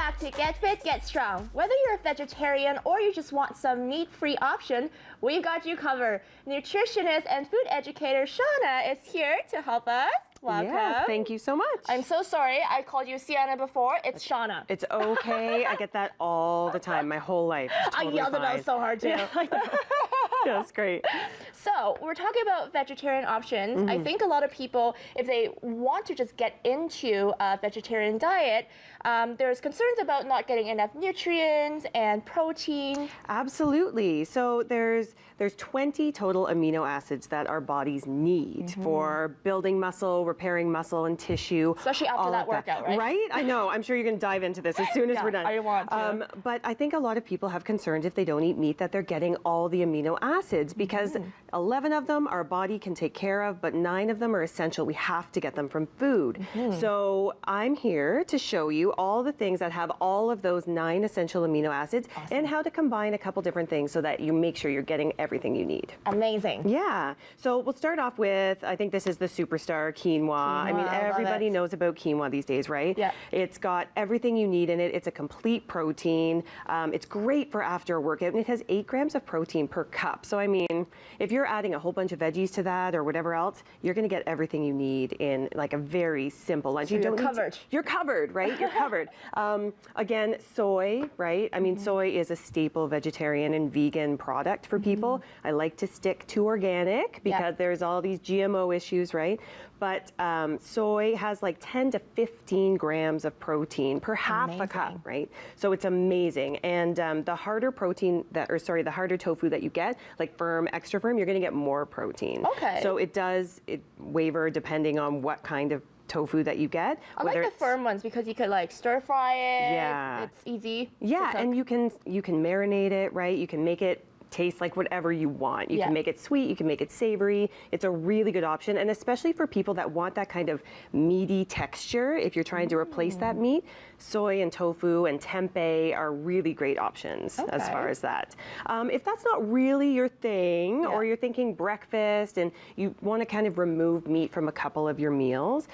back to Get Fit, Get Strong. Whether you're a vegetarian or you just want some meat-free option, we've got you covered. Nutritionist and food educator Shauna is here to help us. Welcome. Yes, thank you so much. I'm so sorry. I called you Sienna before. It's Shauna. It's okay. I get that all the time, my whole life. Totally I yelled it out so hard too. Yeah, that's great. So we're talking about vegetarian options. I think a lot of people, if they want to just get into a vegetarian diet, there's concerns about not getting enough nutrients and protein. Absolutely. So there's 20 total amino acids that our bodies need for building muscle, repairing muscle and tissue. Especially after that workout, right? Right? I know. I'm sure you're going to dive into this as soon as we're done. I want to. But I think a lot of people have concerns if they don't eat meat that they're getting all the amino acids because 11 of them our body can take care of, but 9 of them are essential. We have to get them from food. So I'm here to show you all the things that have all of those 9 essential amino acids and how to combine a couple different things so that you make sure you're getting everything you need. Amazing. Yeah. So we'll start off with, I think this is the superstar quinoa. I mean, everybody knows about quinoa these days, right? Yeah. It's got everything you need in it. It's a complete protein. It's great for after a workout, and it has 8 grams of protein per cup. So I mean, if you're adding a whole bunch of veggies to that or whatever else, you're going to get everything you need in like a very simple lunch. So you're covered. You're covered, right? You're covered. Again, soy, right? I mean, soy is a staple vegetarian and vegan product for people. I like to stick to organic because there's all these GMO issues, right? But soy has like 10 to 15 grams of protein per half a cup, right? So it's amazing. And the harder protein the harder tofu that you get, like firm, extra firm, you're going to get more protein. Okay. So it waver depending on what kind of tofu that you get. I like the firm ones because you could like stir fry it. Yeah. It's easy. Yeah, and you can marinate it, right? You can make it taste like whatever you want. You can make it sweet, you can make it savory. It's a really good option, and especially for people that want that kind of meaty texture, if you're trying to replace that meat, soy and tofu and tempeh are really great options as far as that. If that's not really your thing, or you're thinking breakfast and you want to kind of remove meat from a couple of your meals,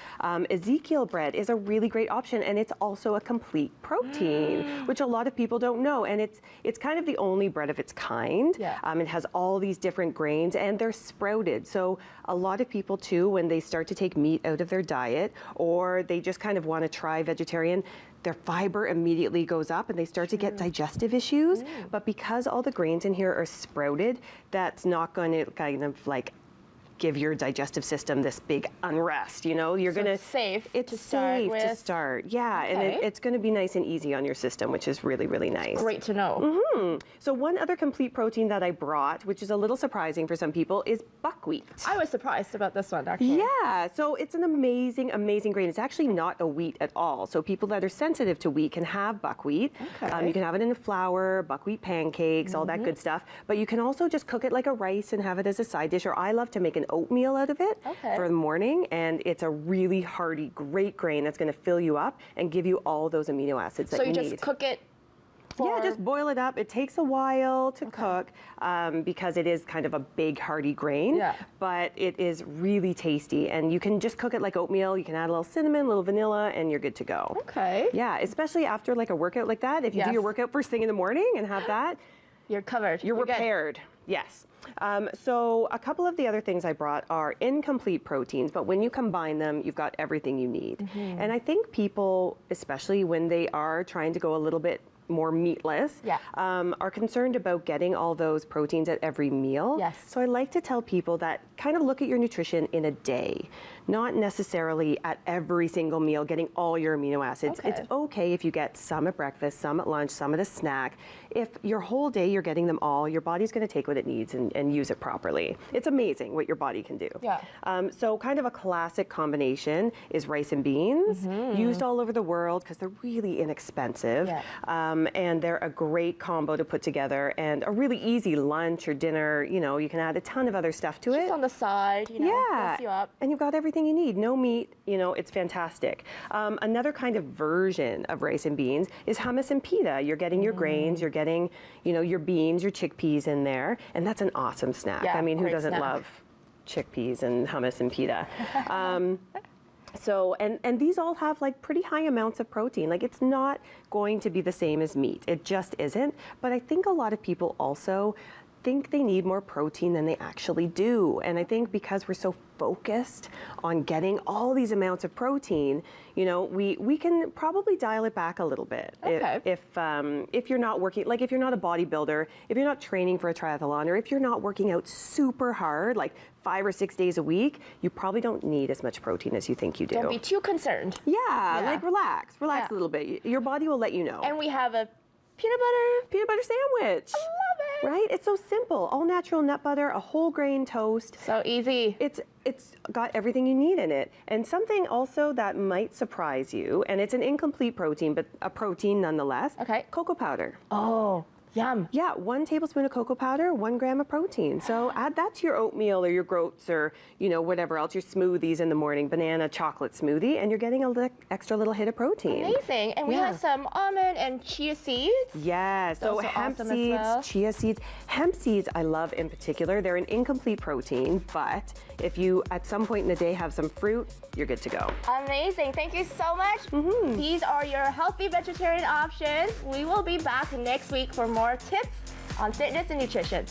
Ezekiel bread is a really great option, and it's also a complete protein, which a lot of people don't know, and it's kind of the only bread of its kind. It has all these different grains and they're sprouted. So a lot of people too, when they start to take meat out of their diet or they just kind of want to try vegetarian, their fiber immediately goes up and they start to get digestive issues. But because all the grains in here are sprouted, that's not going to kind of like give your digestive system this big unrest, you know? You're gonna it's safe. It's safe to start. Yeah, and it's going to be nice and easy on your system, which is really, really nice. Great to know. So one other complete protein that I brought, which is a little surprising for some people, is buckwheat. I was surprised about this one, actually. Yeah, so it's an amazing, amazing grain. It's actually not a wheat at all. So people that are sensitive to wheat can have buckwheat. You can have it in flour, buckwheat pancakes, all that good stuff. But you can also just cook it like a rice and have it as a side dish, or I love to make an oatmeal out of it for the morning, and it's a really hearty, great grain that's going to fill you up and give you all those amino acids that you need. So you just cook it? Yeah, just boil it up. It takes a while to cook because it is kind of a big, hearty grain, but it is really tasty, and you can just cook it like oatmeal. You can add a little cinnamon, a little vanilla, and you're good to go. Okay. Yeah, especially after like a workout like that. If you do your workout first thing in the morning and have that, you're covered. You're repaired. Yes. So a couple of the other things I brought are incomplete proteins, but when you combine them, you've got everything you need. And I think people, especially when they are trying to go a little bit more meatless, are concerned about getting all those proteins at every meal. So I like to tell people that kind of look at your nutrition in a day, not necessarily at every single meal getting all your amino acids. It's okay if you get some at breakfast, some at lunch, some at a snack. If your whole day you're getting them all, your body's going to take what it needs and use it properly. It's amazing what your body can do. So kind of a classic combination is rice and beans, used all over the world because they're really inexpensive. And they're a great combo to put together and a really easy lunch or dinner. You know, you can add a ton of other stuff to it. Just on the side, you know, fills you up. And you've got everything you need. No meat, you know, it's fantastic. Another kind of version of rice and beans is hummus and pita. You're getting your grains, you're getting, you know, your beans, your chickpeas in there, and that's an awesome snack. I mean, who doesn't love chickpeas and hummus and pita? So, and these all have like pretty high amounts of protein. Like it's not going to be the same as meat. It just isn't. But I think a lot of people also think they need more protein than they actually do. And I think because we're so focused on getting all these amounts of protein, you know, we can probably dial it back a little bit. Okay. If you're not working, like if you're not a bodybuilder, if you're not training for a triathlon, or if you're not working out super hard, like 5 or 6 days a week, you probably don't need as much protein as you think you do. Don't be too concerned. Yeah, like relax Yeah. a little bit. Your body will let you know. And we have a peanut Peanut butter sandwich. butter. Love it. Right? It's so simple. All natural nut butter, a whole grain toast. So easy. It's got everything you need in it. And something also that might surprise you, and it's an incomplete protein, but a protein nonetheless. Okay. Cocoa powder. Oh, yum. Yeah, 1 tablespoon of cocoa powder, 1 gram of protein. So add that to your oatmeal or your groats or, you know, whatever else, your smoothies in the morning, banana chocolate smoothie, and you're getting a extra little hit of protein. Amazing. And we Yeah. have some almond and chia seeds. Yeah, so Those are hemp awesome as seeds, well. chia seeds. Hemp seeds I love in particular. They're an incomplete protein, but if you at some point in the day have some fruit, you're good to go. Amazing. Thank you so much. These are your healthy vegetarian options. We will be back next week for more tips on fitness and nutrition.